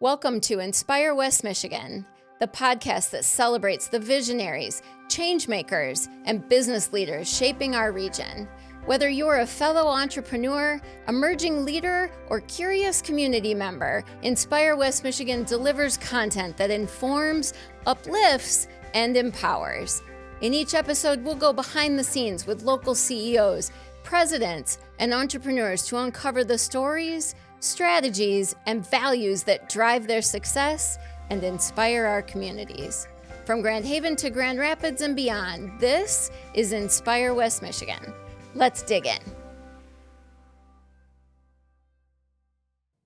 Welcome to Inspire West Michigan, the podcast that celebrates the visionaries, change makers, and business leaders shaping our region. Whether you're a fellow entrepreneur, emerging leader, or curious community member, Inspire West Michigan delivers content that informs, uplifts, and empowers. In each episode, we'll go behind the scenes with local CEOs, presidents, and entrepreneurs to uncover the stories, strategies, and values that drive their success and inspire our communities. From Grand Haven to Grand Rapids and beyond, this is Inspire West Michigan. Let's dig in.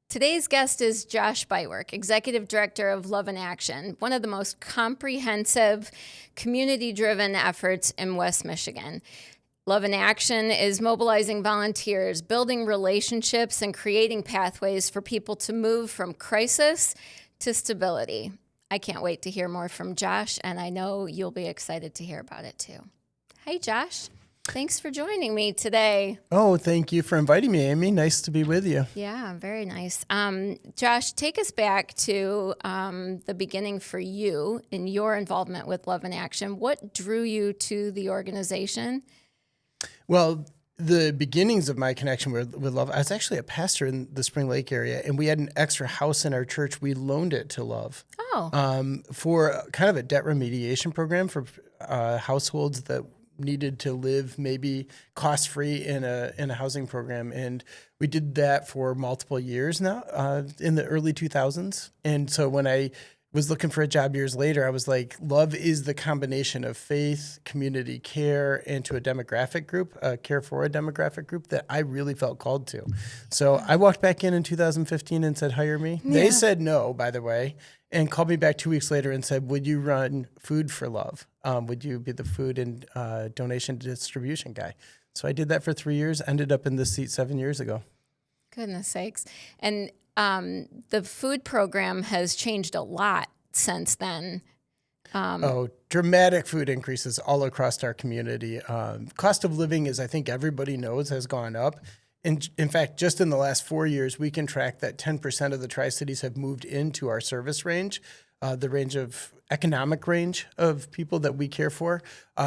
Today's guest is Josh Bytwerk, Executive Director of Love in Action, one of the most comprehensive, community-driven efforts in West Michigan. Love in Action is mobilizing volunteers, building relationships, and creating pathways for people to move from crisis to stability. I can't wait to hear more from Josh, and I know you'll be excited to hear about it too. Hey, Josh. Thanks for joining me today. Oh, thank you for inviting me, Amy. Nice to be with you. Yeah, very nice. Josh, take us back to the beginning for you in your involvement with Love in Action. What drew you to the organization? Well, the beginnings of my connection with Love, I was actually a pastor in the Spring Lake area, and we had an extra house in our church. We loaned it to Love for kind of a debt remediation program for households that needed to live maybe cost-free in a housing program. And we did that for multiple years now in the early 2000s. And so when I was looking for a job years later, I was like, Love is the combination of faith, community care, and to a demographic group, care for a demographic group that I really felt called to. So I walked back in 2015 and said, hire me. Yeah. They said no, by the way, and called me back 2 weeks later and said, would you run Food for Love? Would you be the food and donation distribution guy? So I did that for 3 years, ended up in this seat 7 years ago. Goodness sakes. And the food program has changed a lot since then. Dramatic food increases all across our community. Cost of living, as I think everybody knows, has gone up. In fact, just in the last 4 years, we can track that 10% of the Tri-Cities have moved into our service range, the range of economic range of people that we care for.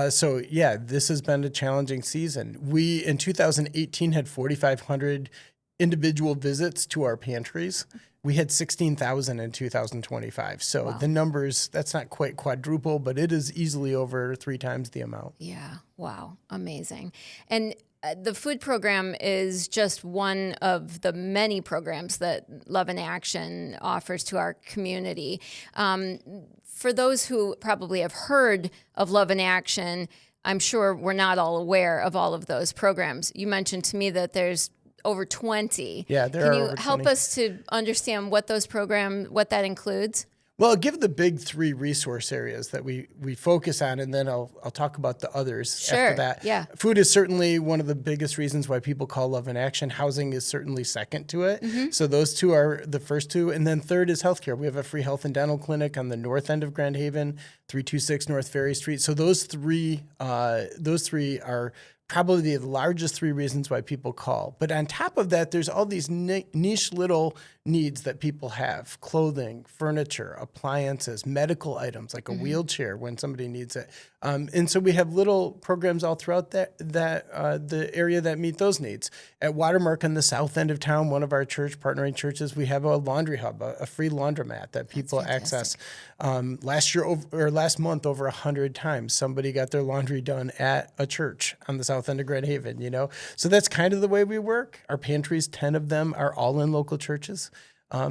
So yeah, this has been a challenging season. We, in 2018, had 4,500 individual visits to our pantries. We had 16,000 in 2025. So wow. The numbers, that's not quite quadruple, but it is easily over 3 times the amount. Yeah. Wow. Amazing. And the food program is just one of the many programs that Love in Action offers to our community. For those who probably have heard of Love in Action, I'm sure we're not all aware of all of those programs. You mentioned to me that there's over 20. Yeah, there are over 20. Can you help us to understand what those programs, what that includes? Well, I'll give the big 3 resource areas that we focus on, and then I'll talk about the others after that. Yeah. Food is certainly one of the biggest reasons why people call Love in Action. Housing is certainly second to it. Mm-hmm. So those 2 are the first 2. And then third is healthcare. We have a free health and dental clinic on the north end of Grand Haven, 326 North Ferry Street. So those three are probably the largest 3 reasons why people call. But on top of that, there's all these niche little needs that people have: clothing, furniture, appliances, medical items like a wheelchair when somebody needs it. And so we have little programs all throughout the area that meet those needs. At Watermark on the south end of town, one of our partnering churches, we have a laundry hub, a free laundromat that people access. Last month, over 100 times, somebody got their laundry done at a church on the south end of Grand Haven, So that's kind of the way we work. Our pantries, 10 of them, are all in local churches.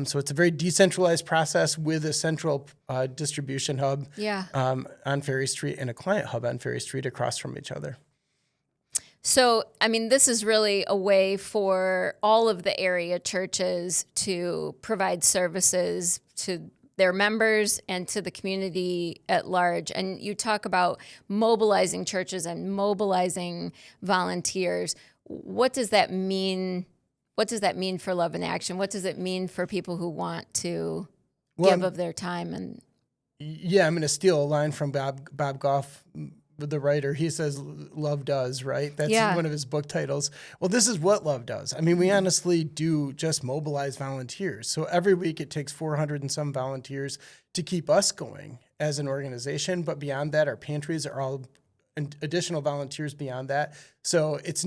So it's a very decentralized process with a central distribution hub on Ferry Street and a client hub on Ferry Street across from each other. So, this is really a way for all of the area churches to provide services to their members and to the community at large. And you talk about mobilizing churches and mobilizing volunteers. What does that mean? What does that mean for Love in Action? What does it mean for people who want to give of their time? And yeah, I'm going to steal a line from Bob Goff, the writer, he says love does, right? That's Yeah. one of his book titles. Well, this is what love does. I mean, we honestly do just mobilize volunteers. So every week it takes 400 and some volunteers to keep us going as an organization. But beyond that, our pantries are all additional volunteers beyond that. So it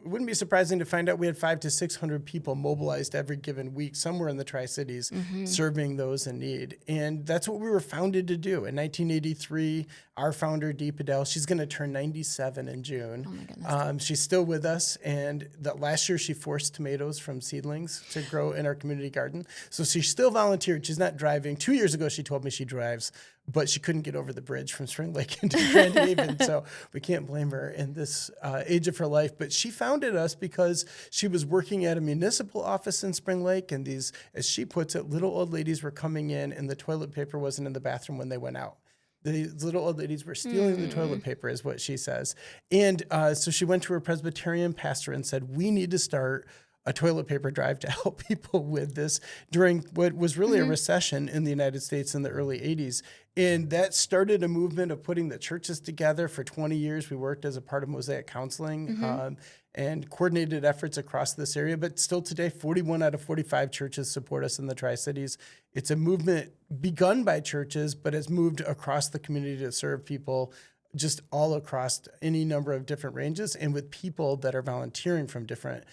wouldn't be surprising to find out we had 500 to 600 people mobilized every given week somewhere in the Tri-Cities serving those in need. And that's what we were founded to do. In 1983, our founder, Dee Padel, she's going to turn 97 in June. Oh my goodness. She's still with us. And last year she forced tomatoes from seedlings to grow in our community garden. So she still volunteered. She's not driving. 2 years ago, she told me she drives, but she couldn't get over the bridge from Spring Lake into Grand Haven. So we can't blame her in this age of her life. But she founded us because she was working at a municipal office in Spring Lake. And these, as she puts it, little old ladies were coming in and the toilet paper wasn't in the bathroom when they went out. The little old ladies were stealing the toilet paper, is what she says. And so she went to her Presbyterian pastor and said, we need to start a toilet paper drive to help people with this during what was really a recession in the United States in the early 80s. And that started a movement of putting the churches together. For 20 years, we worked as a part of Mosaic Counseling and coordinated efforts across this area. But still today, 41 out of 45 churches support us in the Tri-Cities. It's a movement begun by churches, but has moved across the community to serve people just all across any number of different ranges and with people that are volunteering from different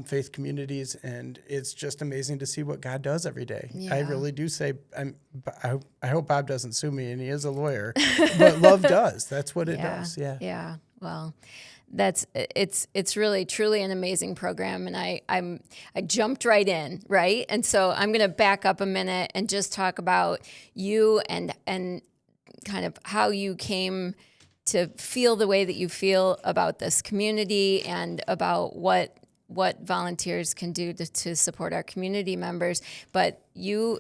faith communities. And it's just amazing to see what God does every day. Yeah. I really do say, I hope Bob doesn't sue me, and he is a lawyer, but love does. That's what it does. Yeah. Yeah. Well, it's really truly an amazing program, and I jumped right in, right? And so I'm going to back up a minute and just talk about you and kind of how you came to feel the way that you feel about this community and about what volunteers can do to support our community members. But you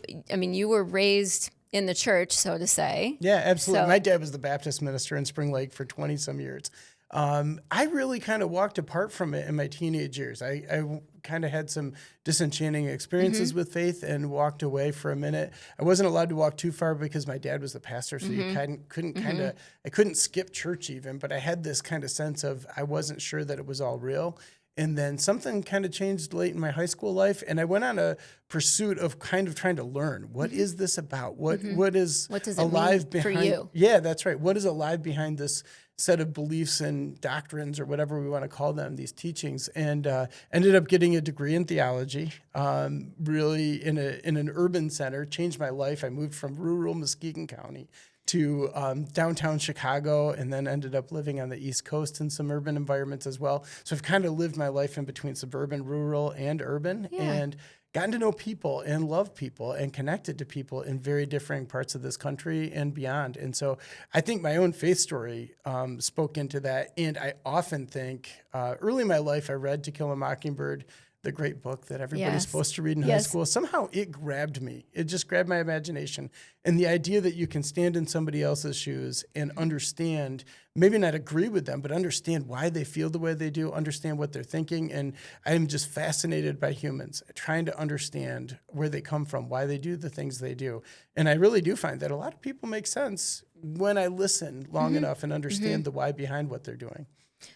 were raised in the church, so to say. Yeah, absolutely. So, my dad was the Baptist minister in Spring Lake for 20 some years. I really kind of walked apart from it in my teenage years. I kind of had some disenchanting experiences with faith and walked away for a minute. I wasn't allowed to walk too far because my dad was the pastor, so you I couldn't skip church even, but I had this kind of sense of I wasn't sure that it was all real. And then something kind of changed late in my high school life, and I went on a pursuit of kind of trying to learn, what is this about? What does it alive mean behind for you? Yeah, that's right. What is alive behind this set of beliefs and doctrines, or whatever we want to call them, these teachings? And ended up getting a degree in theology, really in an urban center, changed my life. I moved from rural Muskegon County to downtown Chicago, and then ended up living on the East Coast in some urban environments as well. So I've kind of lived my life in between suburban, rural, and urban, and gotten to know people and love people and connected to people in very differing parts of this country and beyond. And so I think my own faith story spoke into that. And I often think early in my life, I read To Kill a Mockingbird, the great book that everybody's supposed to read in high school. Somehow it grabbed me. It just grabbed my imagination. And the idea that you can stand in somebody else's shoes and understand, maybe not agree with them, but understand why they feel the way they do, understand what they're thinking. And I'm just fascinated by humans, trying to understand where they come from, why they do the things they do. And I really do find that a lot of people make sense when I listen long enough and understand the why behind what they're doing.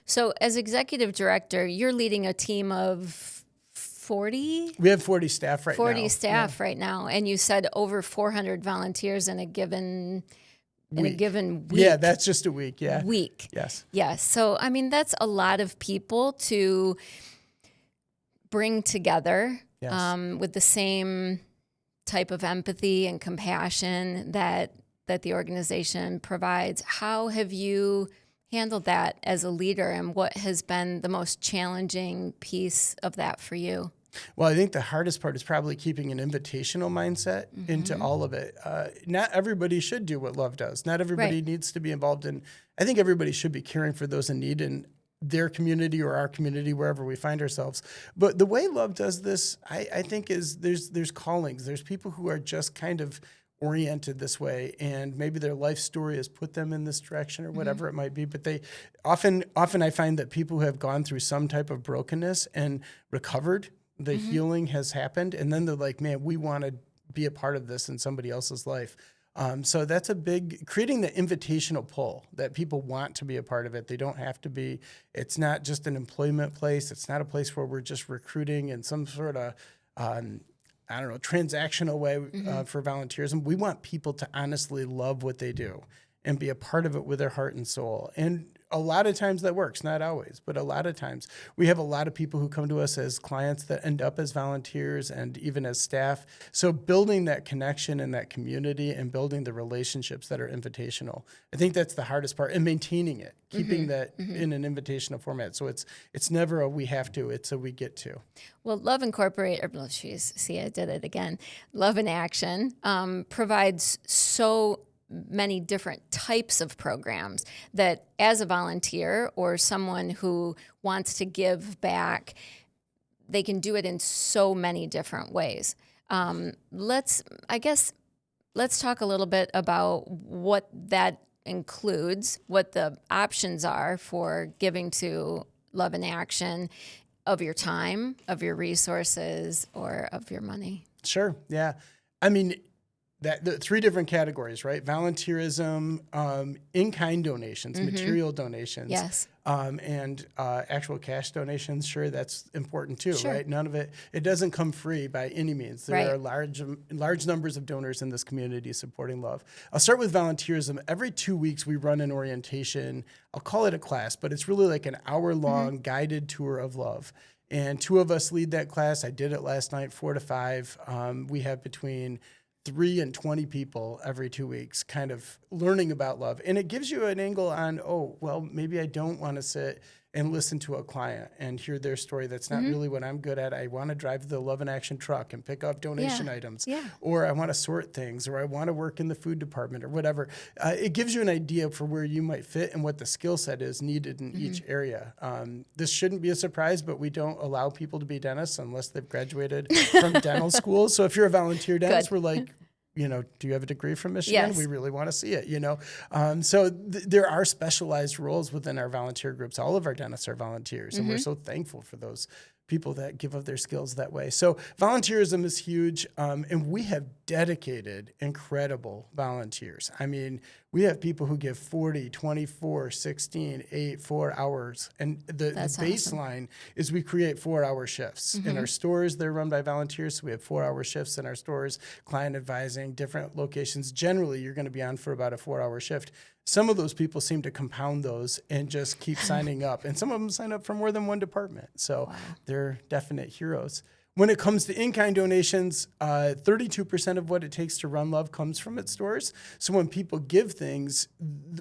So as executive director, you're leading a team of 40? We have 40 staff right now. 40 staff right now. And you said over 400 volunteers in a given week. Yeah, that's just a week. Yeah. Week. Yes. Yes. So, I mean, that's a lot of people to bring together with the same type of empathy and compassion that the organization provides. How have you handled that as a leader, and what has been the most challenging piece of that for you? Well, I think the hardest part is probably keeping an invitational mindset into all of it. Not everybody should do what love does. Not everybody needs to be involved in. I think everybody should be caring for those in need in their community or our community, wherever we find ourselves. But the way love does this, I think, is there's callings. There's people who are just kind of oriented this way, and maybe their life story has put them in this direction or whatever it might be. But they often I find that people who have gone through some type of brokenness and recovered, the healing has happened, and then they're like, man, we want to be a part of this in somebody else's life. So that's a big, creating the invitational pull that people want to be a part of it. They don't have to be, it's not just an employment place. It's not a place where we're just recruiting in some sort of, I don't know, transactional way for volunteerism. We want people to honestly love what they do and be a part of it with their heart and soul. And a lot of times that works, not always, but a lot of times. We have a lot of people who come to us as clients that end up as volunteers and even as staff. So building that connection and that community and building the relationships that are invitational, I think that's the hardest part, and maintaining it, keeping that in an invitational format. So it's never a we have to, it's a we get to. Well, Love Incorporate, see, I did it again. Love in Action provides so many different types of programs that as a volunteer or someone who wants to give back, they can do it in so many different ways. Let's talk a little bit about what that includes, what the options are for giving to Love in Action, of your time, of your resources, or of your money. Sure. Yeah. I mean, the three different categories, right? Volunteerism, in-kind donations, material donations, yes, and actual cash donations. Sure, that's important too, sure. Right? None of it doesn't come free by any means. There right. are large numbers of donors in this community supporting love. I'll start with volunteerism. Every 2 weeks, we run an orientation. I'll call it a class, but it's really like an hour-long guided tour of love. And 2 of us lead that class. I did it last night, 4 to 5. We have between 3 and 20 people every 2 weeks kind of learning about love. And it gives you an angle on, oh, well, maybe I don't want to sit and listen to a client and hear their story. That's not really what I'm good at. I want to drive the Love in Action truck and pick up donation items. Yeah. Or I want to sort things, or I want to work in the food department or whatever. It gives you an idea for where you might fit and what the skill set is needed in each area. This shouldn't be a surprise, but we don't allow people to be dentists unless they've graduated from dental school. So if you're a volunteer dentist, we're like, do you have a degree from Michigan? Yes. We really want to see it, So there are specialized roles within our volunteer groups. All of our dentists are volunteers, and we're so thankful for those people that give of their skills that way. So volunteerism is huge, and we have dedicated, incredible volunteers. I mean, we have people who give 40, 24, 16, 8, 4 hours. And the baseline is we create 4-hour shifts. In our stores, they're run by volunteers, so we have 4-hour shifts in our stores, client advising, different locations. Generally, you're going to be on for about a 4-hour shift. Some of those people seem to compound those and just keep signing up. And some of them sign up for more than one department. So they're definite heroes. When it comes to in-kind donations, 32% of what it takes to run Love comes from its stores. So when people give things,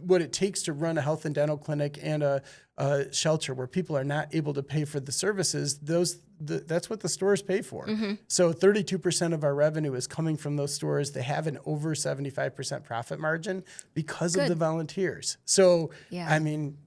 what it takes to run a health and dental clinic and a shelter where people are not able to pay for the services, that's what the stores pay for. So 32% of our revenue is coming from those stores. They have an over 75% profit margin because of the volunteers. So, I mean,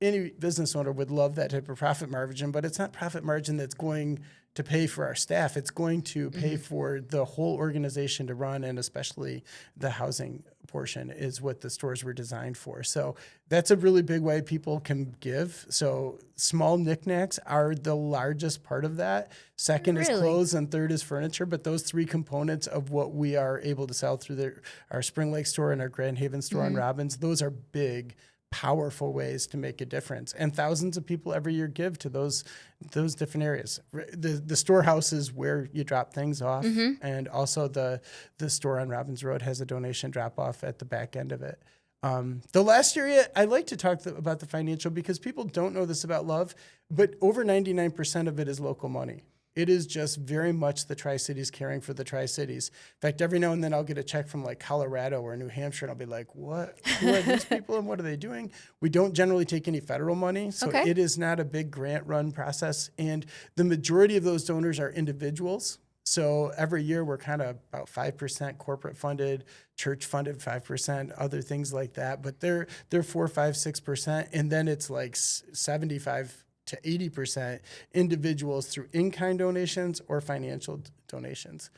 any business owner would love that type of profit margin, but it's not profit margin that's going to pay for our staff. It's going to pay for the whole organization to run, and especially the housing portion is what the stores were designed for. So that's a really big way people can give. So small knickknacks are the largest part of that. Second is clothes, and third is furniture. But those 3 components of what we are able to sell through our Spring Lake store and our Grand Haven store on Robbins, those are big, powerful ways to make a difference. And thousands of people every year give to those different areas. The storehouse is where you drop things off. And also the store on Robbins Road has a donation drop off at the back end of it. The last area, I like to talk about the financial because people don't know this about Love, but over 99% of it is local money. It is just very much the Tri-Cities caring for the Tri-Cities. In fact, every now and then I'll get a check from like Colorado or New Hampshire, and I'll be like, what? Who are these people and what are they doing? We don't generally take any federal money, so it is not a big grant run process. And the majority of those donors are individuals. So every year we're kind of about 5% corporate funded, church funded 5%, other things like that. But they're 4, 5, 6%. And then it's like 75 to 80% individuals through in-kind donations or financial donations.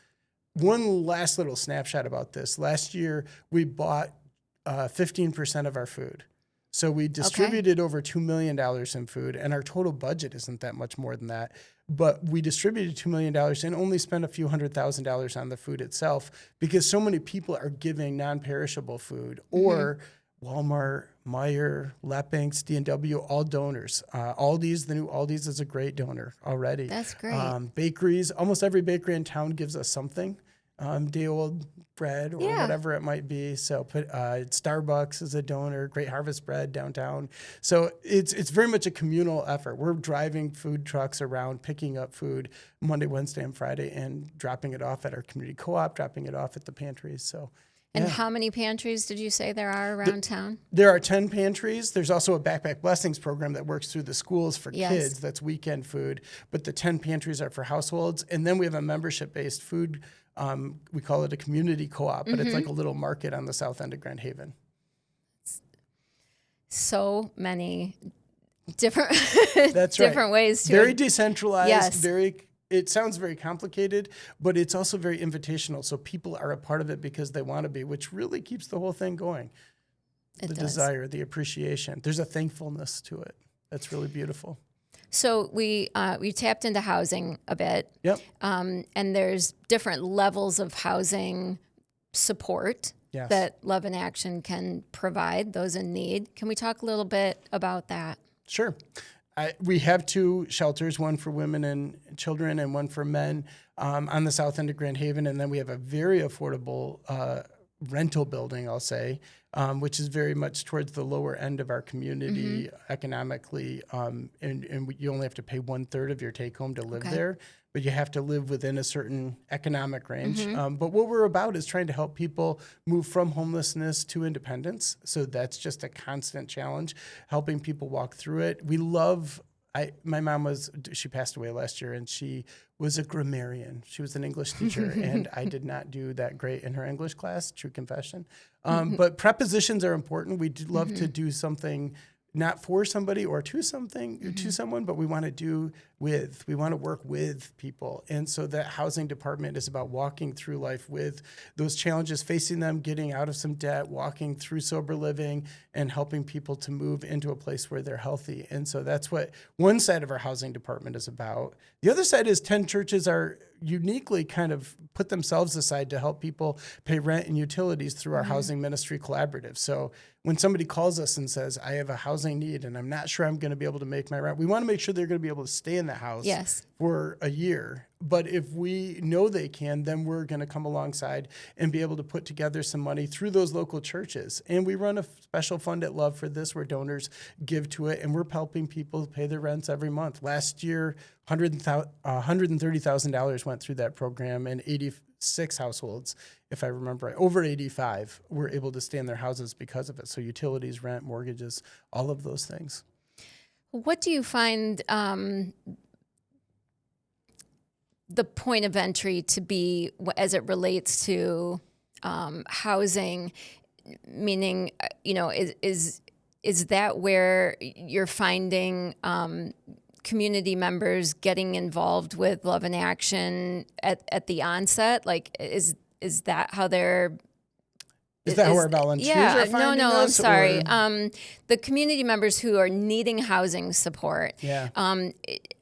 One last little snapshot about this. Last year, we bought 15% of our food. So we distributed over $2 million in food, and our total budget isn't that much more than that. But we distributed $2 million and only spent a few $100,000 on the food itself because so many people are giving non-perishable food, or Walmart, Meijer, Leppinks, D&W, all donors. Aldi's, the new Aldi's is a great donor already. That's great. Bakeries, almost every bakery in town gives us something. Day-old bread or whatever it might be. So Starbucks is a donor, Great Harvest Bread downtown. So it's very much a communal effort. We're driving food trucks around, picking up food Monday, Wednesday, and Friday, and dropping it off at our community co-op, dropping it off at the pantries. So. And how many pantries did you say there are around town? There are 10 pantries. There's also a Backpack Blessings program that works through the schools for kids. That's weekend food. But the 10 pantries are for households. And then we have a membership-based food. We call it a community co-op, but it's like a little market on the south end of Grand Haven. So many different, That's different ways to very decentralized, it sounds very complicated, but it's also very invitational. So people are a part of it because they want to be, which really keeps the whole thing going. The desire, the appreciation. There's a thankfulness to it. That's really beautiful. So we tapped into housing a bit. Yep. And there's different levels of housing support that Love in Action can provide those in need. Can we talk a little bit about that? Sure. We have 2 shelters, one for women and children and one for men on the south end of Grand Haven. And then we have a very affordable rental building, I'll say, which is very much towards the lower end of our community economically. And you only have to pay 1/3 of your take home to live there, but you have to live within a certain economic range. But what we're about is trying to help people move from homelessness to independence. So that's just a constant challenge, helping people walk through it. We love, my mom she passed away last year, and she was a grammarian. She was an English teacher, and I did not do that great in her English class, true confession. But prepositions are important. We'd love to do something not for somebody or to someone, but we want to work with people. And so that housing department is about walking through life with those challenges, facing them, getting out of some debt, walking through sober living, and helping people to move into a place where they're healthy. And so that's what one side of our housing department is about. The other side is 10 churches are uniquely kind of put themselves aside to help people pay rent and utilities through our housing ministry collaborative. So when somebody calls us and says, I have a housing need and I'm not sure I'm going to be able to make my rent, we want to make sure they're going to be able to stay in the house for a year. But if we know they can, then we're going to come alongside and be able to put together some money through those local churches. And we run a special fund at Love for this where donors give to it, and we're helping people pay their rents every month. Last year, $130,000 went through that program, and 86 households, if I remember right, over 85 were able to stay in their houses because of it. So utilities, rent, mortgages, all of those things. What do you find the point of entry to be as it relates to housing? Meaning, is that where you're finding community members getting involved with Love in Action at the onset? Like, is that how they're? Is that how our volunteers are finding No, I'm this, sorry. The community members who are needing housing support. Yeah.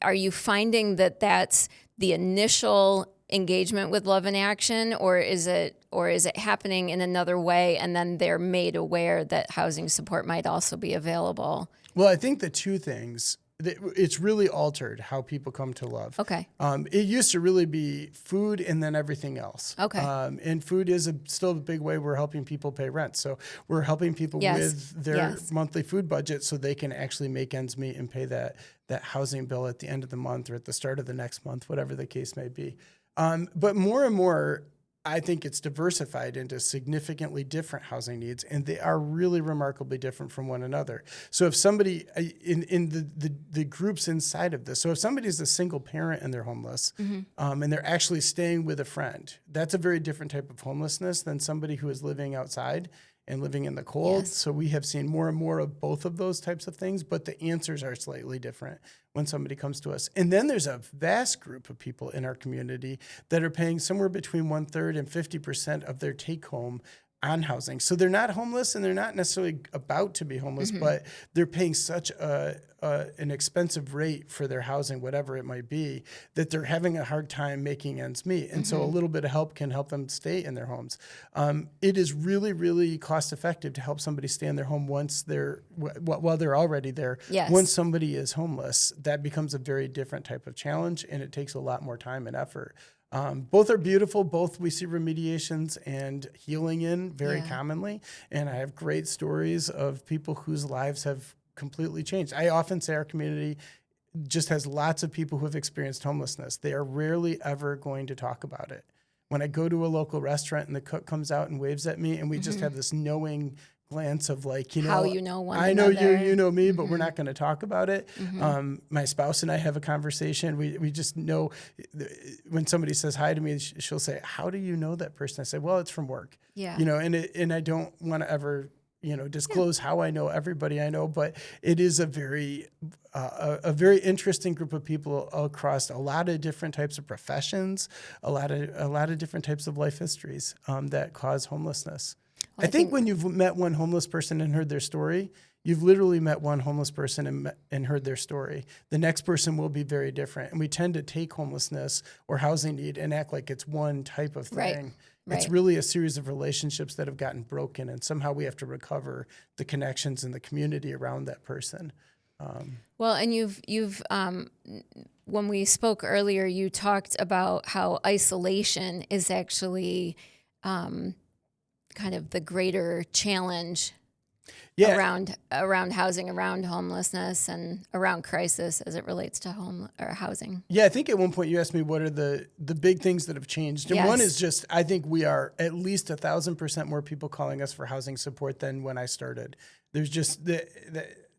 Are you finding that that's the initial engagement with Love in Action, or is it happening in another way, and then they're made aware that housing support might also be available? Well, I think the two things. It's really altered how people come to Love. Okay. It used to really be food and then everything else. Okay. And food is still a big way we're helping people pay rent. So we're helping people with their monthly food budget so they can actually make ends meet and pay that housing bill at the end of the month or at the start of the next month, whatever the case may be. But more and more, I think it's diversified into significantly different housing needs, and they are really remarkably different from one another. So if somebody in the groups inside of this, so if somebody's a single parent and they're homeless, and they're actually staying with a friend, that's a very different type of homelessness than somebody who is living outside and living in the cold. Yes. So we have seen more and more of both of those types of things, but the answers are slightly different when somebody comes to us. And then there's a vast group of people in our community that are paying somewhere between 1/3 and 50% of their take home on housing. So they're not homeless and they're not necessarily about to be homeless, but they're paying such an expensive rate for their housing, whatever it might be, that they're having a hard time making ends meet. And so a little bit of help can help them stay in their homes. It is really, really cost effective to help somebody stay in their home once while they're already there. Yes. Once somebody is homeless, that becomes a very different type of challenge, and it takes a lot more time and effort. Both are beautiful. Both we see remediations and healing in very commonly. And I have great stories of people whose lives have completely changed. I often say our community just has lots of people who have experienced homelessness. They are rarely ever going to talk about it. When I go to a local restaurant and the cook comes out and waves at me and we just have this knowing glance of like, how you know one I know another. you know me, but we're not going to talk about it. My spouse and I have a conversation. We just know when somebody says hi to me, she'll say, how do you know that person? I say, well, it's from work. Yeah. And I don't want to ever disclose how I know everybody I know, but it is a very interesting group of people across a lot of different types of professions, a lot of different types of life histories that cause homelessness. Well, I think when you've met one homeless person and heard their story, you've literally met one homeless person and heard their story. The next person will be very different. And we tend to take homelessness or housing need and act like it's one type of thing. Right. It's really a series of relationships that have gotten broken, and somehow we have to recover the connections in the community around that person. Well, and you've when we spoke earlier, you talked about how isolation is actually kind of the greater challenge around housing, around homelessness, and around crisis as it relates to housing. Yeah, I think at one point you asked me what are the big things that have changed. And one is just, I think we are at least 1,000% more people calling us for housing support than when I started. There's just the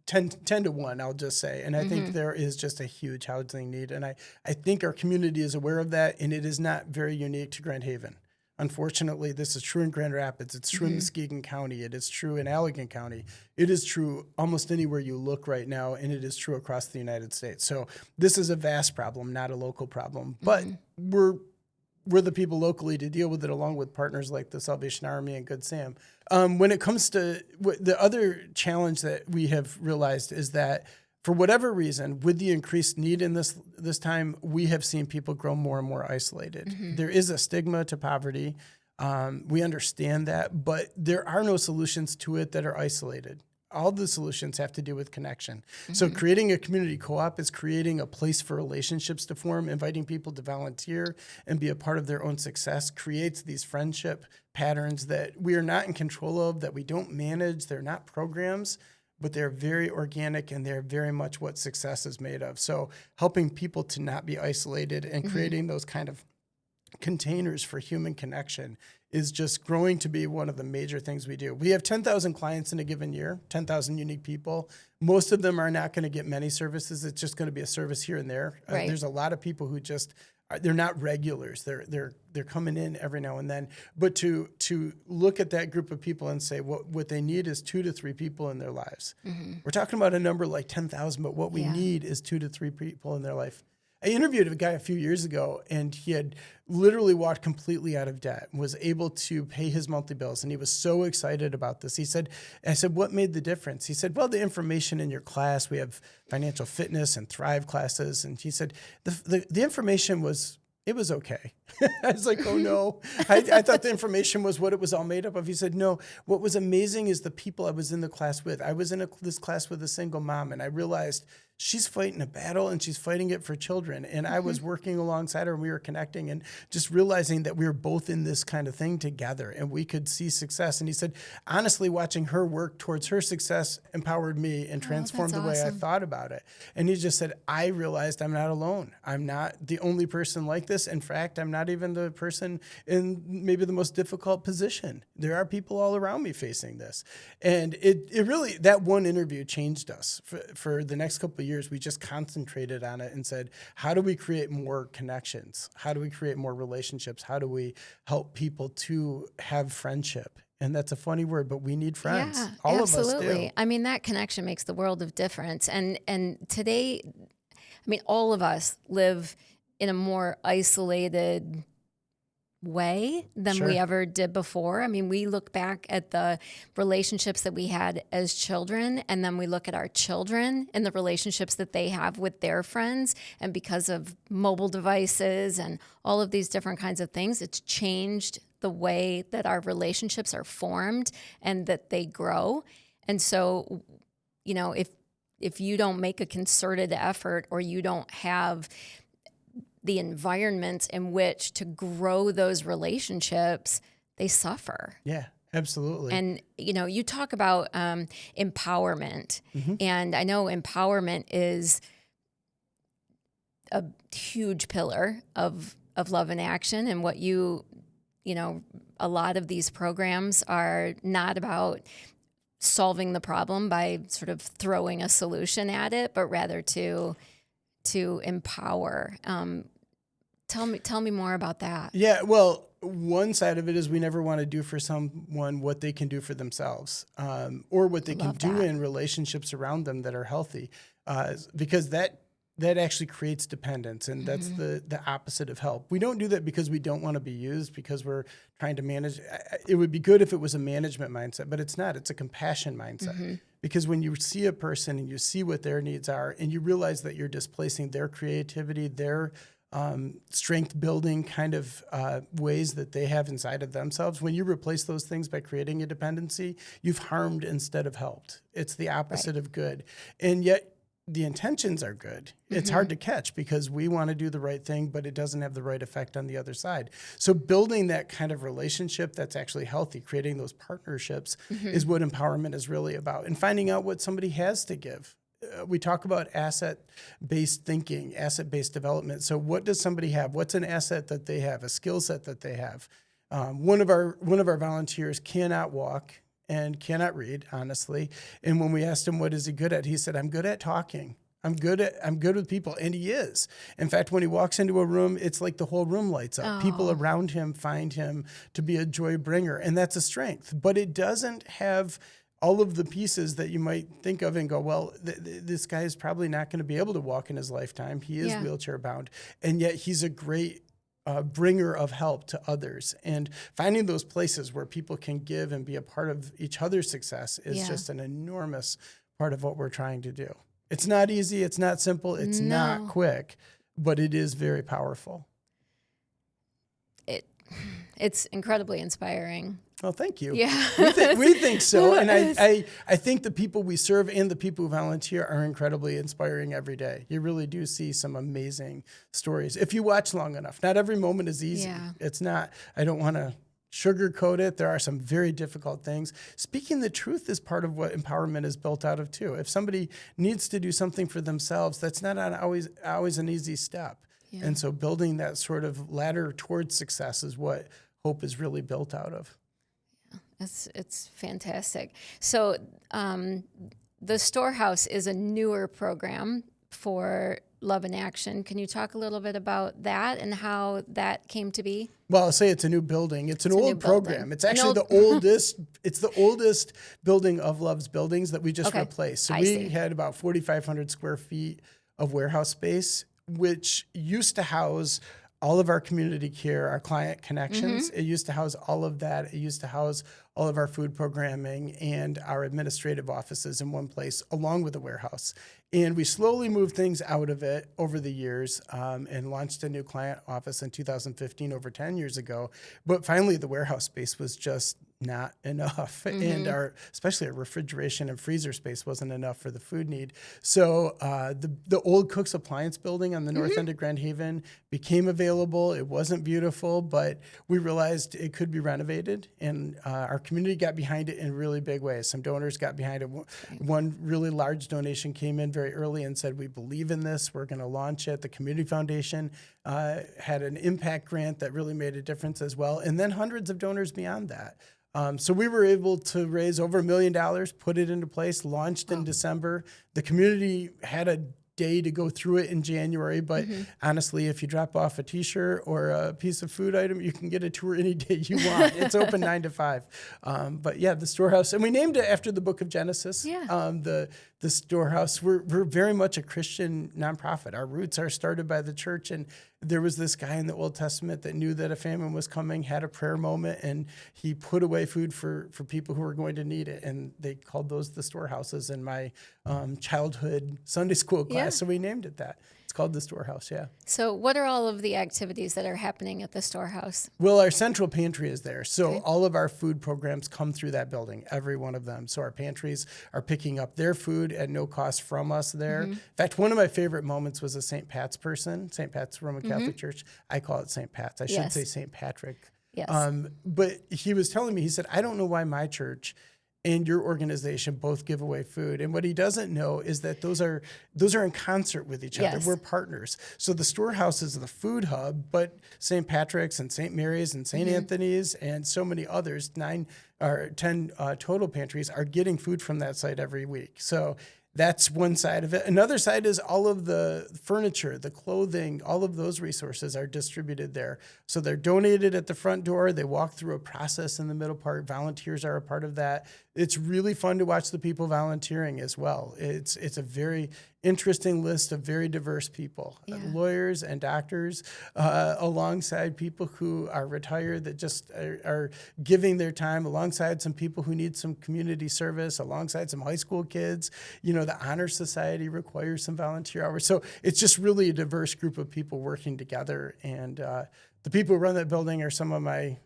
10 to 1, I'll just say. And I think there is just a huge housing need. And I think our community is aware of that, and it is not very unique to Grand Haven. Unfortunately, this is true in Grand Rapids. It's true in Muskegon County. It is true in Allegan County. It is true almost anywhere you look right now, and it is true across the United States. So this is a vast problem, not a local problem. But we're the people locally to deal with it, along with partners like the Salvation Army and Good Sam. When it comes to the other challenge that we have realized is that for whatever reason, with the increased need in this time, we have seen people grow more and more isolated. There is a stigma to poverty. We understand that, but there are no solutions to it that are isolated. All the solutions have to do with connection. So creating a community co-op is creating a place for relationships to form, inviting people to volunteer and be a part of their own success, creates these friendship patterns that we are not in control of, that we don't manage. They're not programs, but they're very organic, and they're very much what success is made of. So helping people to not be isolated and creating those kind of containers for human connection is just growing to be one of the major things we do. We have 10,000 clients in a given year, 10,000 unique people. Most of them are not going to get many services. It's just going to be a service here and there. There's a lot of people who just they're not regulars. They're coming in every now and then. But to look at that group of people and say what they need is 2 to 3 people in their lives. We're talking about a number like 10,000, but what we need is 2 to 3 people in their life. I interviewed a guy a few years ago, and he had literally walked completely out of debt, was able to pay his monthly bills, and he was so excited about this. I said, what made the difference? He said, well, the information in your class, we have financial fitness and Thrive classes. And he said, the information was, it was okay. I was like, oh no. I thought the information was what it was all made up of. He said, no, what was amazing is the people I was in the class with. I was in this class with a single mom, and I realized she's fighting a battle, and she's fighting it for children. And I was working alongside her, and we were connecting and just realizing that we were both in this kind of thing together, and we could see success. And he said, honestly, watching her work towards her success empowered me and transformed the way I thought about it. And he just said, I realized I'm not alone. I'm not the only person like this. In fact, I'm not even the person in maybe the most difficult position. There are people all around me facing this. And it really, that one interview changed us. For the next couple of years, we just concentrated on it and said, how do we create more connections? How do we create more relationships? How do we help people to have friendship? And that's a funny word, but we need friends. Yeah, all absolutely. of us do. I mean, that connection makes the world of difference. And today, I mean, all of us live in a more isolated way than we ever did before. I mean, we look back at the relationships that we had as children, and then we look at our children and the relationships that they have with their friends. And because of mobile devices and all of these different kinds of things, it's changed the way that our relationships are formed and that they grow. And so, you know, if you don't make a concerted effort, or you don't have the environment in which to grow those relationships, they suffer. Yeah, absolutely. And, you know, you talk about empowerment, and I know empowerment is a huge pillar of Love in Action, and what you know, a lot of these programs are not about solving the problem by sort of throwing a solution at it, but rather to empower. Tell me more about that. Yeah, well, one side of it is we never want to do for someone what they can do for themselves, or what they can do in relationships around them that are healthy, because that actually creates dependence, and that's the opposite of help. We don't do that because we don't want to be used, because we're trying to manage. It would be good if it was a management mindset, but it's not. It's a compassion mindset. Because when you see a person and you see what their needs are, and you realize that you're displacing their creativity, their strength building kind of ways that they have inside of themselves, when you replace those things by creating a dependency, you've harmed instead of helped. It's the opposite of good. And yet the intentions are good. It's hard to catch because we want to do the right thing, but it doesn't have the right effect on the other side. So building that kind of relationship that's actually healthy, creating those partnerships is what empowerment is really about, and finding out what somebody has to give. We talk about asset-based thinking, asset-based development. So what does somebody have? What's an asset that they have, a skill set that they have? One of our volunteers cannot walk and cannot read, honestly. And when we asked him what is he good at, he said, "I'm good at talking. I'm good with people," and he is. In fact, when he walks into a room, it's like the whole room lights up. People around him find him to be a joy bringer, and that's a strength. But it doesn't have all of the pieces that you might think of and go, well, this guy is probably not going to be able to walk in his lifetime. He is wheelchair bound, and yet he's a great bringer of help to others. And finding those places where people can give and be a part of each other's success is just an enormous part of what we're trying to do. It's not easy. It's not simple. It's not quick, but it is very powerful. It's incredibly inspiring. Oh, thank you. Yeah. We think so. And I think the people we serve and the people who volunteer are incredibly inspiring every day. You really do see some amazing stories if you watch long enough. Not every moment is easy. Yeah. It's not. I don't want to sugarcoat it. There are some very difficult things. Speaking the truth is part of what empowerment is built out of, too. If somebody needs to do something for themselves, that's not always an easy step. Yeah. And so building that sort of ladder towards success is what hope is really built out of. It's fantastic. So the Storehouse is a newer program for Love in Action. Can you talk a little bit about that and how that came to be? Well, I'll say it's a new building. It's an old program. It's actually the oldest. It's the oldest building of Love's buildings that we just replaced. So we had about 4,500 square feet of warehouse space, which used to house all of our community care, our client connections. It used to house all of that. It used to house all of our food programming and our administrative offices in one place, along with the warehouse. And we slowly moved things out of it over the years and launched a new client office in 2015, over 10 years ago. But finally, the warehouse space was just not enough. And especially our refrigeration and freezer space wasn't enough for the food need. So the old Cook's Appliance building on the north end of Grand Haven became available. It wasn't beautiful, but we realized it could be renovated, and our community got behind it in really big ways. Some donors got behind it. One really large donation came in very early and said, "We believe in this. We're going to launch it." The Community Foundation had an impact grant that really made a difference as well. And then hundreds of donors beyond that. So we were able to raise over $1 million, put it into place, launched in December. The community had a day to go through it in January, but honestly, if you drop off a T-shirt or a piece of food item, you can get a tour any day you want. It's open 9 to 5. But yeah, the Storehouse, and we named it after the book of Genesis. The Storehouse, we're very much a Christian nonprofit. Our roots are started by the church, and there was this guy in the Old Testament that knew that a famine was coming, had a prayer moment, and he put away food for people who were going to need it. And they called those the storehouses in my childhood Sunday school class. Yeah. So we named it that. It's called the storehouse, yeah. So what are all of the activities that are happening at the storehouse? Well, our central pantry is there. So Okay. all of our food programs come through that building, every one of them. So our pantries are picking up their food at no cost from us there. In fact, one of my favorite moments was a St. Pat's person, St. Pat's Roman Catholic Church. I call it St. Pat's. I should Yes. say St. Patrick. Yes. But he was telling me, he said, I don't know why my church and your organization both give away food. And what he doesn't know is that those are in concert with each other. Yes. We're partners. So the storehouse is the food hub, but St. Patrick's and St. Mary's and St. Anthony's and so many others, 9 or 10 total pantries, are getting food from that site every week. So that's one side of it. Another side is all of the furniture, the clothing, all of those resources are distributed there. So they're donated at the front door. They walk through a process in the middle part. Volunteers are a part of that. It's really fun to watch the people volunteering as well. It's a very interesting list of very diverse people, lawyers and doctors, alongside people who are retired that just are giving their time, alongside some people who need some community service, alongside some high school kids. You know, the Honor Society requires some volunteer hours. So it's just really a diverse group of people working together. And the people who run that building are some of my,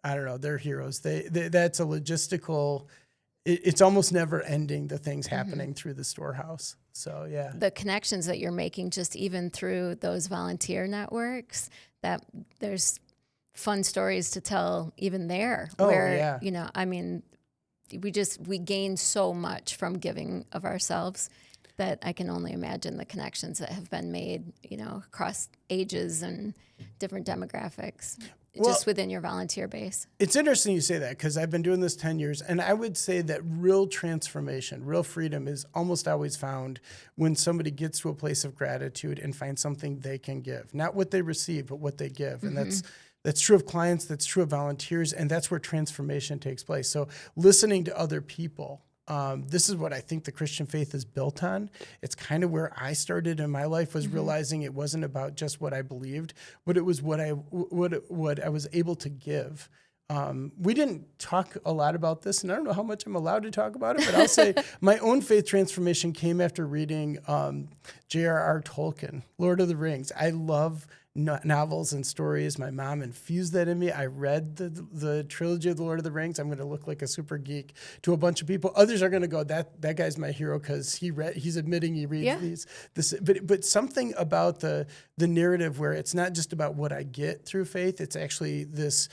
I don't know, they're heroes. That's a logistical, it's almost never ending, the things happening through the storehouse. So, yeah. The connections that you're making just even through those volunteer networks, that there's fun stories to tell even there. Oh, where, yeah. you know, I mean, we gain so much from giving of ourselves that I can only imagine the connections that have been made, you know, across ages and different demographics. Just within your volunteer base. It's interesting you say that, because I've been doing this 10 years, and I would say that real transformation, real freedom is almost always found when somebody gets to a place of gratitude and finds something they can give. Not what they receive, but what they give. And that's true of clients, that's true of volunteers, and that's where transformation takes place. So listening to other people. This is what I think the Christian faith is built on. It's kind of where I started in my life, was realizing it wasn't about just what I believed, but it was what I was able to give. We didn't talk a lot about this, and I don't know how much I'm allowed to talk about it, but I'll say my own faith transformation came after reading J.R.R. Tolkien, Lord of the Rings. I love novels and stories. My mom infused that in me. I read the trilogy of the Lord of the Rings. I'm going to look like a super geek to a bunch of people. Others are going to go, that guy's my hero because he's admitting he reads these. But something about the narrative where it's not just about what I get through faith. It's actually this.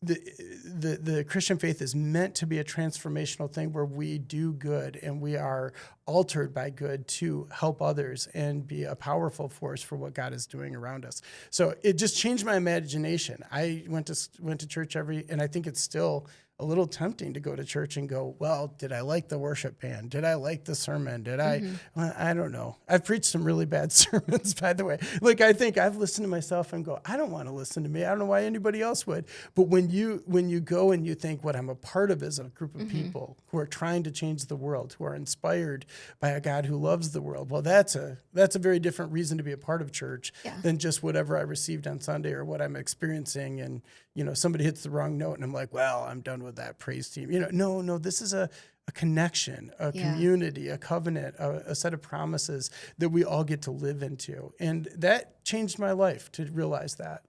The Christian faith is meant to be a transformational thing where we do good and we are altered by good to help others and be a powerful force for what God is doing around us. So it just changed my imagination. I went to church and I think it's still a little tempting to go to church and go, well, did I like the worship band? Did I like the sermon? I don't know. I've preached some really bad sermons, by the way. Like, I think I've listened to myself and go, I don't want to listen to me. I don't know why anybody else would. But when you go and you think what I'm a part of is a group of people who are trying to change the world, who are inspired by a God who loves the world, well, that's a very different reason to be a part of church than just whatever I received on Sunday or what I'm experiencing. And, you know, somebody hits the wrong note and I'm like, well, I'm done with that praise team. You know, no, this is a connection, a community, a covenant, a set of promises that we all get to live into. And that changed my life to realize that.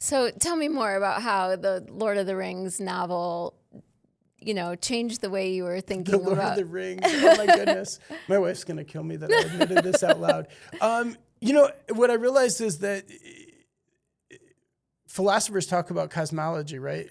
So tell me more about how the Lord of the Rings novel, you know, changed the way you were thinking about. The Lord of the Rings. Oh my goodness. My wife's going to kill me that I admitted this out loud. You know, what I realized is that philosophers talk about cosmology, right?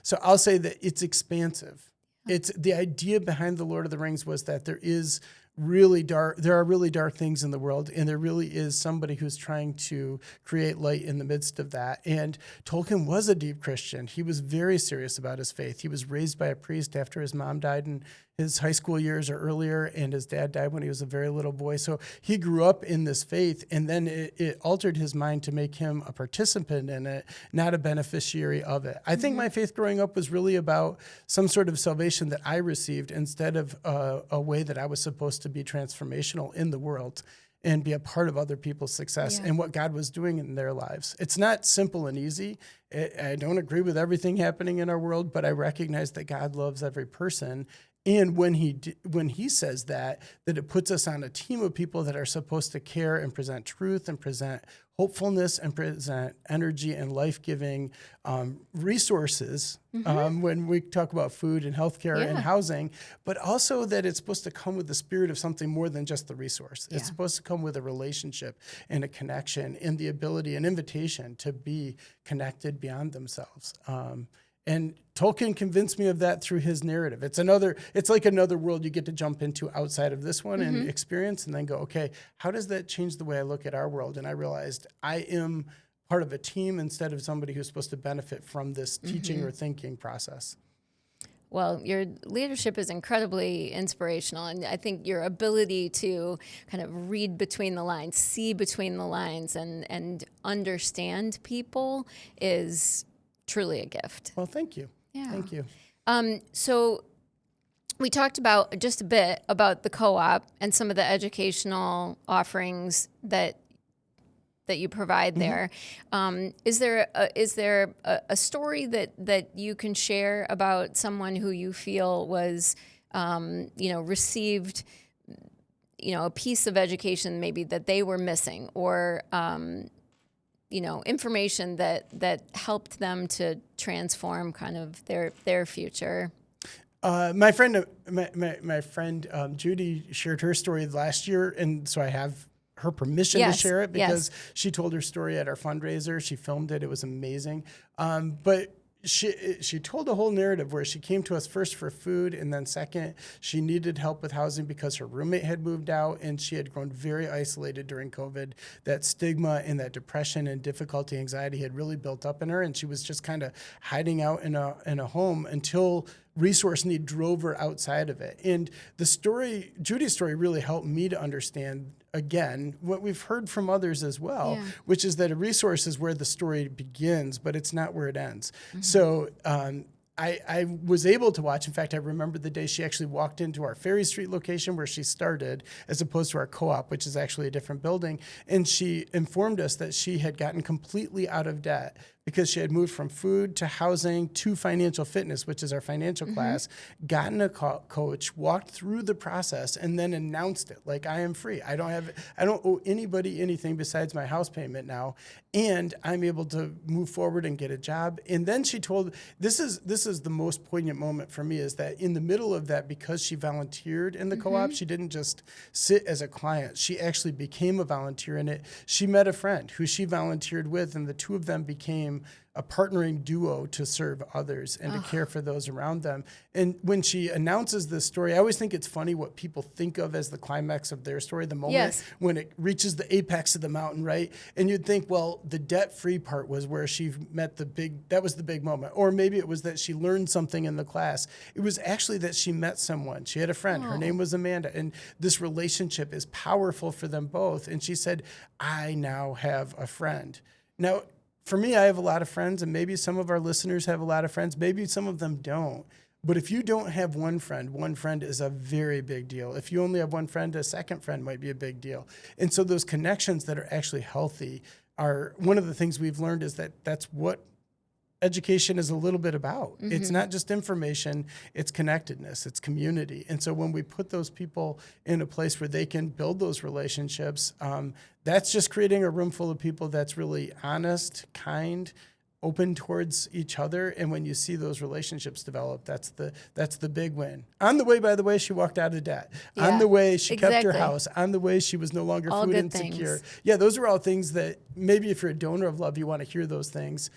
So I'll say that it's expansive. It's the idea behind the Lord of the Rings was that there are really dark things in the world, and there really is somebody who's trying to create light in the midst of that. And Tolkien was a deep Christian. He was very serious about his faith. He was raised by a priest after his mom died in his high school years or earlier, and his dad died when he was a very little boy. So he grew up in this faith, and then it altered his mind to make him a participant in it, not a beneficiary of it. I think my faith growing up was really about some sort of salvation that I received instead of a way that I was supposed to be transformational in the world. and be a part of other people's success and what God was doing in their lives. It's not simple and easy. I don't agree with everything happening in our world, but I recognize that God loves every person. And when he says that it puts us on a team of people that are supposed to care and present truth and present hopefulness and present energy and life-giving resources when we talk about food and healthcare and housing, but also that it's supposed to come with the spirit of something more than just the resource. It's supposed to come with a relationship and a connection and the ability, an invitation to be connected beyond themselves. And Tolkien convinced me of that through his narrative. It's like another world you get to jump into outside of this one and experience and then go, okay, how does that change the way I look at our world? And I realized I am part of a team instead of somebody who's supposed to benefit from this teaching or thinking process. Well, your leadership is incredibly inspirational, and I think your ability to kind of read between the lines, see between the lines, and understand people is truly a gift. Well, thank you. Yeah. Thank you. So we talked about just a bit about the co-op and some of the educational offerings that you provide there. Is there a story that you can share about someone who you feel was, received, a piece of education maybe that they were missing, or information that helped them to transform kind of their future? My friend Judy shared her story last year, and so I have her permission to share it because she told her story at our fundraiser. She filmed it. It was amazing. But she told a whole narrative where she came to us first for food, and then second, she needed help with housing because her roommate had moved out and she had grown very isolated during COVID. That stigma and that depression and difficulty, anxiety had really built up in her, and she was just kind of hiding out in a home until resource need drove her outside of it. And Judy's story really helped me to understand, again, what we've heard from others as well, which is that a resource is where the story begins, but it's not where it ends. So I was able to watch. In fact, I remember the day she actually walked into our Ferry Street location where she started, as opposed to our co-op, which is actually a different building. And she informed us that she had gotten completely out of debt because she had moved from food to housing to financial fitness, which is our financial class, gotten a coach, walked through the process, and then announced it like, I am free. I don't owe anybody anything besides my house payment now, and I'm able to move forward and get a job. And then she told, this is the most poignant moment for me, is that in the middle of that, because she volunteered in the co-op, she didn't just sit as a client. She actually became a volunteer in it. She met a friend who she volunteered with, and the two of them became a partnering duo to serve others and to care for those around them. And when she announces this story, I always think it's funny what people think of as the climax of their story, the moment when it reaches the apex of the mountain, right? And you'd think, well, the debt-free part was where she met that was the big moment. Or maybe it was that she learned something in the class. It was actually that she met someone. She had a friend. Her name was Amanda. And this relationship is powerful for them both. And she said, I now have a friend. Now, for me, I have a lot of friends, and maybe some of our listeners have a lot of friends. Maybe some of them don't. But if you don't have one friend is a very big deal. If you only have one friend, a second friend might be a big deal. And so those connections that are actually healthy are one of the things we've learned, is that that's what education is a little bit about. It's not just information, it's connectedness, it's community. And so when we put those people in a place where they can build those relationships, that's just creating a room full of people that's really honest, kind, open towards each other. And when you see those relationships develop, that's the big win. On the way, by the way, she walked out of debt. On the way, she kept her house. On the way, she was no longer all food good insecure. Things. Yeah, those are all things that maybe if you're a donor of love, you want to hear those things.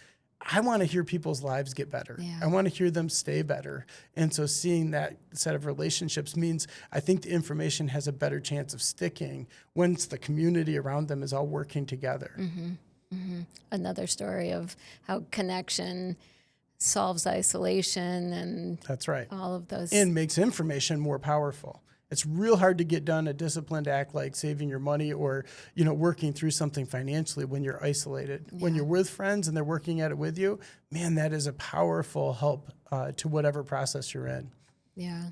I want to hear people's lives get better. Yeah. I want to hear them stay better. And so seeing that set of relationships means I think the information has a better chance of sticking once the community around them is all working together. Another story of how connection solves isolation, and that's right. All of those. And makes information more powerful. It's real hard to get done a disciplined act like saving your money or, working through something financially when you're isolated. Yeah. When you're with friends and they're working at it with you, man, that is a powerful help to whatever process you're in. Yeah.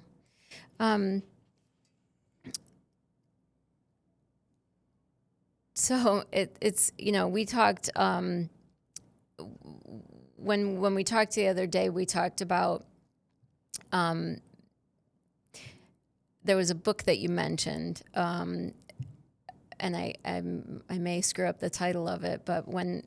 So it's, we talked, when we talked the other day, we talked about, there was a book that you mentioned, and I may screw up the title of it, but when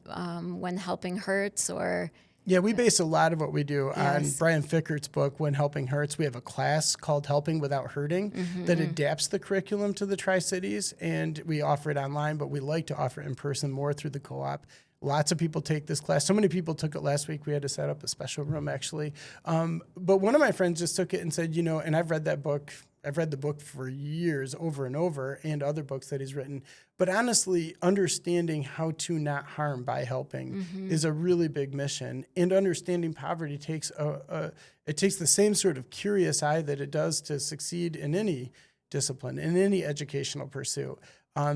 helping hurts, or Yeah, we base a lot of what we do on Yes. Brian Fickert's book, When Helping Hurts. We have a class called Helping Without Hurting that adapts the curriculum to the Tri-Cities, and we offer it online, but we like to offer it in person more through the co-op. Lots of people take this class. So many people took it last week. We had to set up a special room, actually. But one of my friends just took it and said, and I've read that book. I've read the book for years, over and over, and other books that he's written. But honestly, understanding how to not harm by helping is a really big mission. And understanding poverty takes it takes the same sort of curious eye that it does to succeed in any discipline, in any educational pursuit.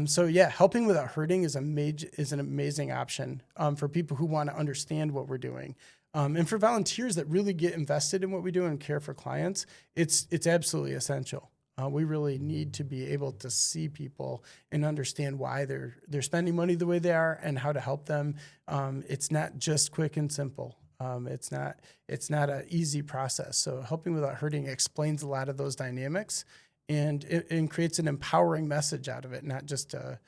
So yeah, helping without hurting is an amazing option for people who want to understand what we're doing. And for volunteers that really get invested in what we do and care for clients, it's absolutely essential. We really need to be able to see people and understand why they're spending money the way they are and how to help them. It's not just quick and simple. It's not an easy process. So helping without hurting explains a lot of those dynamics, and it creates an empowering message out of it, not just a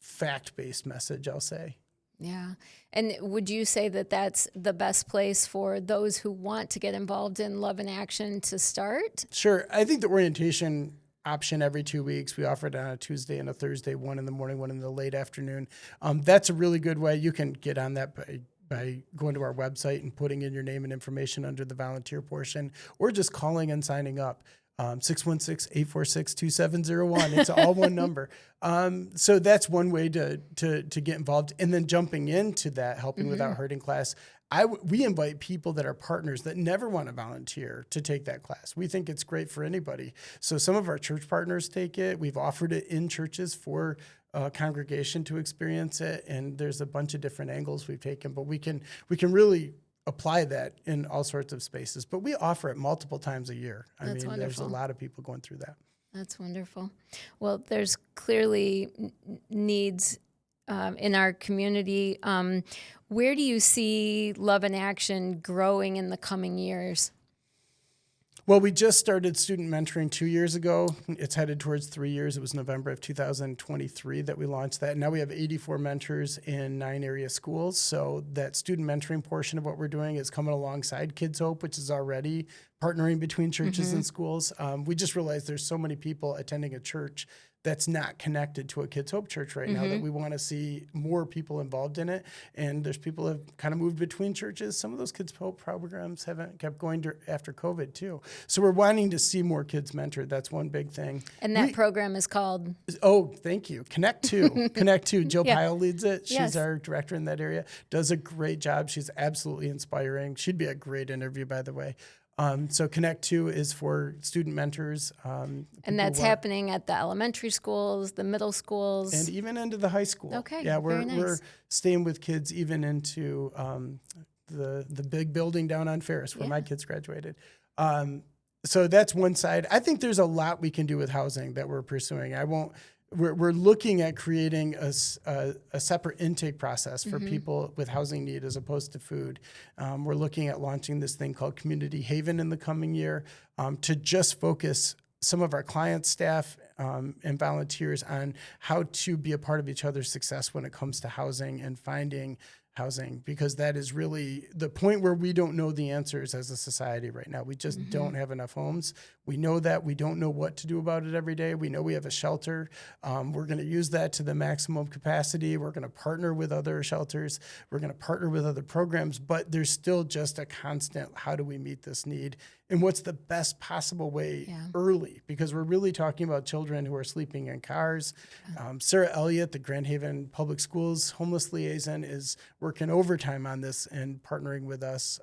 fact-based message, I'll say. Yeah. And would you say that that's the best place for those who want to get involved in Love in Action to start? Sure. I think the orientation option every 2 weeks, we offer it on a Tuesday and a Thursday, one in the morning, one in the late afternoon. That's a really good way. You can get on that by going to our website and putting in your name and information under the volunteer portion, or just calling and signing up. 616-846-2701. It's all one number. So that's one way to get involved. And then jumping into that Helping Without Hurting class, we invite people that are partners that never want to volunteer to take that class. We think it's great for anybody. So some of our church partners take it. We've offered it in churches for congregation to experience it. And there's a bunch of different angles we've taken, but we can really apply that in all sorts of spaces, but we offer it multiple times a year. That's wonderful. There's a lot of people going through that. That's wonderful. Well, there's clearly needs in our community. Where do you see Love in Action growing in the coming years? Well, we just started student mentoring 2 years ago. It's headed towards 3 years. It was November of 2023 that we launched that. Now we have 84 mentors in 9 area schools. So that student mentoring portion of what we're doing is coming alongside Kids Hope, which is already partnering between churches and schools. We just realized there's so many people attending a church that's not connected to a Kids Hope church right now that we want to see more people involved in it. And there's people who have kind of moved between churches. Some of those Kids Hope programs haven't kept going after COVID too. So we're wanting to see more kids mentored. That's one big thing. And that program is called? Oh, thank you. Connect 2. Connect 2. Jill Pyle leads it. She's Yes. our director in that area. Does a great job. She's absolutely inspiring. She'd be a great interview, by the way. So Connect 2 is for student mentors. And that's happening at the elementary schools, the middle schools. And even into the high school. Okay, Yeah, very nice. we're staying with kids even into the big building down on Ferris where my kids graduated. So that's one side. I think there's a lot we can do with housing that we're pursuing. We're looking at creating a separate intake process for people with housing need as opposed to food. We're looking at launching this thing called Community Haven in the coming year to just focus some of our clients, staff, and volunteers on how to be a part of each other's success when it comes to housing and finding housing, because that is really the point where we don't know the answers as a society right now. We just don't have enough homes. We know that. We don't know what to do about it every day. We know we have a shelter. We're going to use that to the maximum capacity. We're going to partner with other shelters. We're going to partner with other programs, but there's still just a constant, how do we meet this need? And what's the best possible way early? Because we're really talking about children who are sleeping in cars. Sarah Elliott, the Grand Haven Public Schools homeless liaison, is working overtime on this and partnering with us.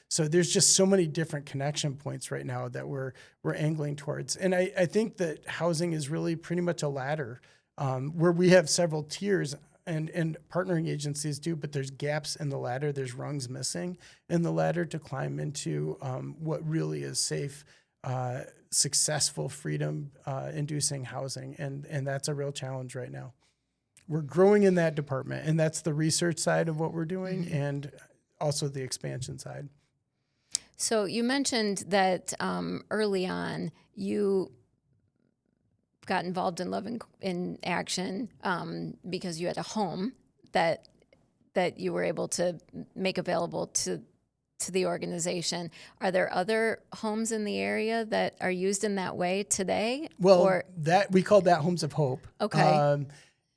So there's just so many different connection points right now that we're angling towards. And I think that housing is really pretty much a ladder where we have several tiers. And partnering agencies do, but there's gaps in the ladder. There's rungs missing in the ladder to climb into what really is safe, successful, freedom-inducing housing, and that's a real challenge right now. we're growing in that department, and that's the research side of what we're doing, and also the expansion side. So you mentioned that early on you got involved in Love in Action because you had a home that you were able to make available to the organization. Are there other homes in the area that are used in that way today? Well, that we called that Homes of Hope. Okay.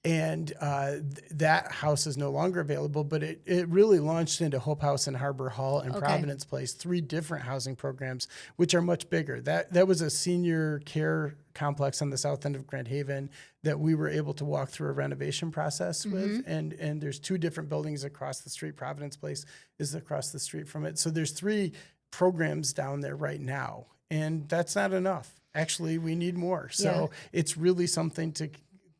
That house is no longer available, but it really launched into Hope House and Harbor Hall and Providence Place, 3 different housing programs, which are much bigger. That was a senior care complex on the south end of Grand Haven that we were able to walk through a renovation process with. And there's 2 different buildings across the street. Providence Place is across the street from it. So there's 3 programs down there right now, and that's not enough. Actually, we need more. So it's really something to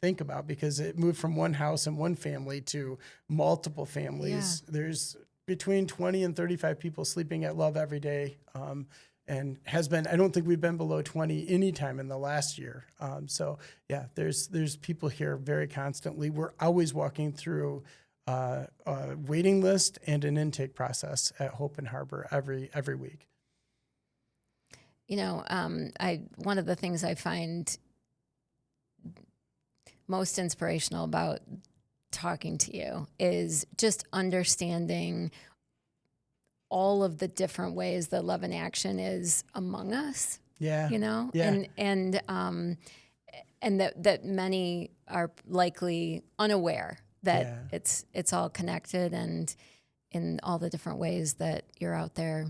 think about, because it moved from one house and one family to multiple families. There's between 20 and 35 people sleeping at Love every day, and has been, I don't think we've been below 20 any time in the last year. So yeah, there's people here very constantly. We're always walking through a waiting list and an intake process at Hope and Harbor every week. You know, one of the things I find most inspirational about talking to you is just understanding all of the different ways that Love in Action is among us. Yeah. You know? Yeah. And that many are likely unaware that it's all connected, and in all the different ways that you're out there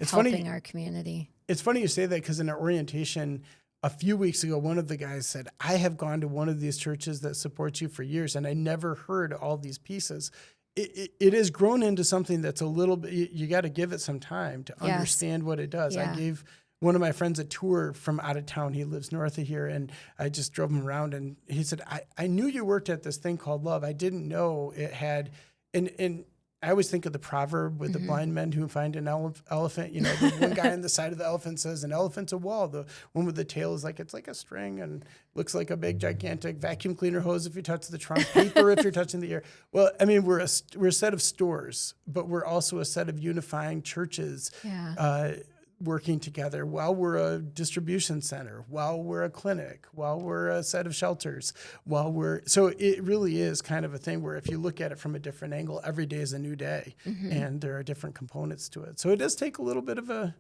helping our community. It's funny you say that, because in our orientation a few weeks ago, one of the guys said, I have gone to one of these churches that supports you for years, and I never heard all these pieces. It has grown into something that's a little bit, you got to give it some time to understand what it does. I gave one of my friends a tour from out of town. He lives north of here, and I just drove him around, and he said, I knew you worked at this thing called Love. I didn't know it had, and I always think of the proverb with the blind men who find an elephant. You know, the one guy on the side of the elephant says, an elephant's a wall. The one with the tail is like, it's like a string and looks like a big, gigantic vacuum cleaner hose if you touch the trunk, paper if you're touching the ear. Well, I mean, we're a set of stores, but we're also a set of unifying churches working together while we're a distribution center, while we're a clinic, while we're a set of shelters, so it really is kind of a thing where if you look at it from a different angle, every day is a new day, and there are different components to it. So it does take a little bit of a,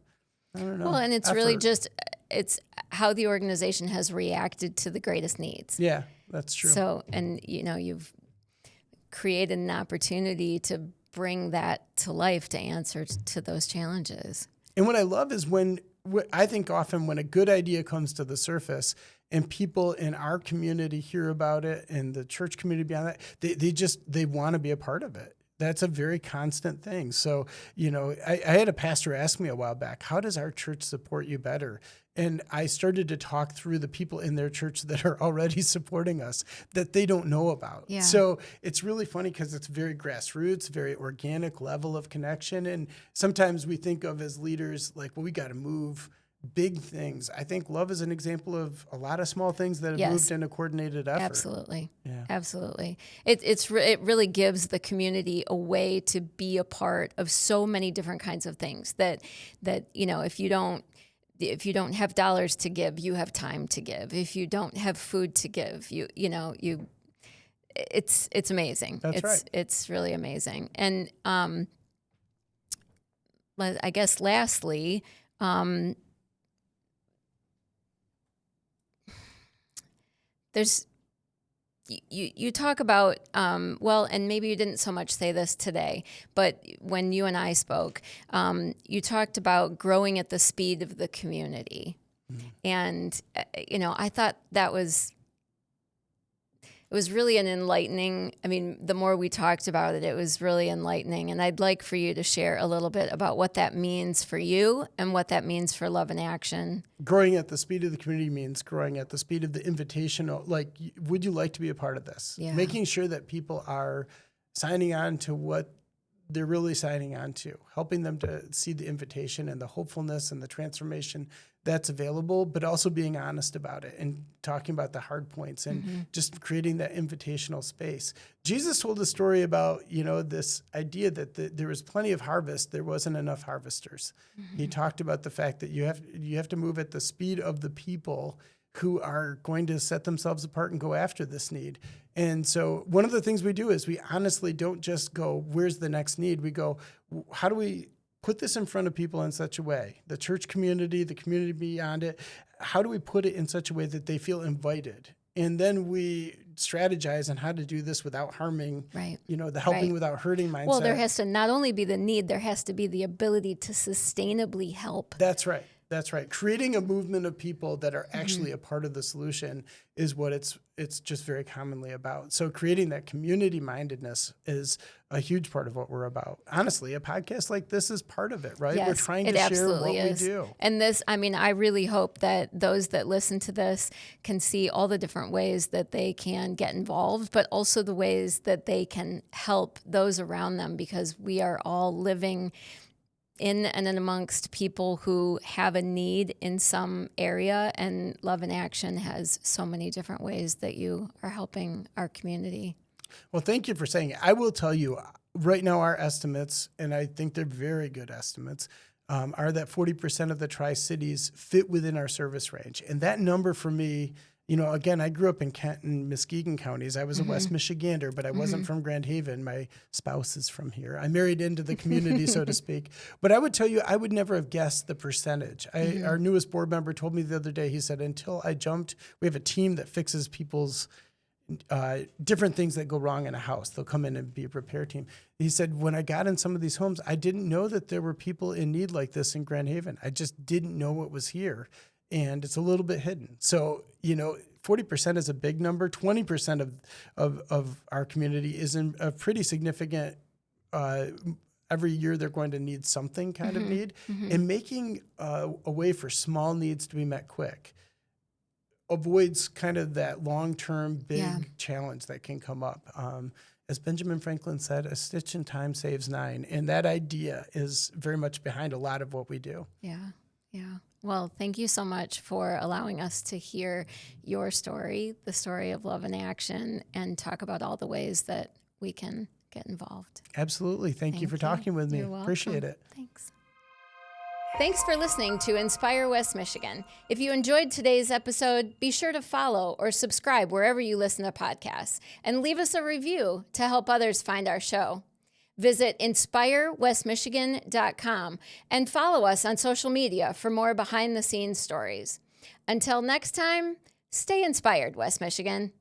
I don't know. Well, and it's really just, it's how the organization has reacted to the greatest needs. Yeah, that's true. So, and you know, you've created an opportunity to bring that to life, to answer to those challenges. And what I love is I think often when a good idea comes to the surface and people in our community hear about it and the church community beyond that, they want to be a part of it. That's a very constant thing. So, you know, I had a pastor ask me a while back, how does our church support you better? And I started to talk through the people in their church that are already supporting us that they don't know about. Yeah. So it's really funny because it's very grassroots, very organic level of connection. And sometimes we think of as leaders like, well, we got to move big things. I think Love is an example of a lot of small things that have moved in a coordinated effort. Absolutely. Yeah. Absolutely. It really gives the community a way to be a part of so many different kinds of things that you know, if you don't have dollars to give, you have time to give. If you don't have food to give, it's amazing. That's right. It's really amazing. And I guess lastly, you talk about, and maybe you didn't so much say this today, but when you and I spoke, you talked about growing at the speed of the community. Mm-hmm. And, you know, I thought it was really an enlightening, I mean, the more we talked about it, it was really enlightening. And I'd like for you to share a little bit about what that means for you and what that means for Love in Action. Growing at the speed of the community means growing at the speed of the invitational. Like, would you like to be a part of this? Yeah. Making sure that people are signing on to what they're really signing on to, helping them to see the invitation and the hopefulness and the transformation that's available, but also being honest about it and talking about the hard points and just creating that invitational space. Jesus told a story about, this idea that there was plenty of harvest, there wasn't enough harvesters. He talked about the fact that you have to move at the speed of the people who are going to set themselves apart and go after this need. And so one of the things we do is we honestly don't just go, where's the next need? We go, how do we put this in front of people in such a way, the church community, the community beyond it, how do we put it in such a way that they feel invited? And then we strategize on how to do this without harming, the helping without hurting mindset. Well, there has to not only be the need, there has to be the ability to sustainably help. That's right. That's right. Creating a movement of people that are actually a part of the solution is what it's just very commonly about. So creating that community mindedness is a huge part of what we're about. Honestly, a podcast like this is part of it, right? Yes, we're trying to share what we do. And this, I really hope that those that listen to this can see all the different ways that they can get involved, but also the ways that they can help those around them, because we are all living in and amongst people who have a need in some area, and Love in Action has so many different ways that you are helping our community. Well, thank you for saying it. I will tell you, right now our estimates, and I think they're very good estimates, are that 40% of the Tri-Cities fit within our service range. And that number for me, again, I grew up in Kent and Muskegon counties. I was a West Michigander, but I wasn't from Grand Haven. My spouse is from here. I married into the community, so to speak. But I would tell you, I would never have guessed the percentage. Our newest board member told me the other day, he said, until I jumped, we have a team that fixes people's different things that go wrong in a house. They'll come in and be a repair team. He said, when I got in some of these homes, I didn't know that there were people in need like this in Grand Haven. I just didn't know it was here. And it's a little bit hidden. So, 40% is a big number. 20% of our community is in a pretty significant, every year they're going to need something kind of need. And making a way for small needs to be met quick avoids kind of that long-term big challenge that can come up. As Benjamin Franklin said, a stitch in time saves 9. And that idea is very much behind a lot of what we do. Yeah. Well, thank you so much for allowing us to hear your story, the story of Love in Action, and talk about all the ways that we can get involved. Absolutely. Thank you for talking with me. You're welcome. Appreciate it. Thanks. Thanks for listening to Inspire West Michigan. If you enjoyed today's episode, be sure to follow or subscribe wherever you listen to podcasts, and leave us a review to help others find our show. Visit inspirewestmichigan.com and follow us on social media for more behind-the-scenes stories. Until next time, stay inspired, West Michigan.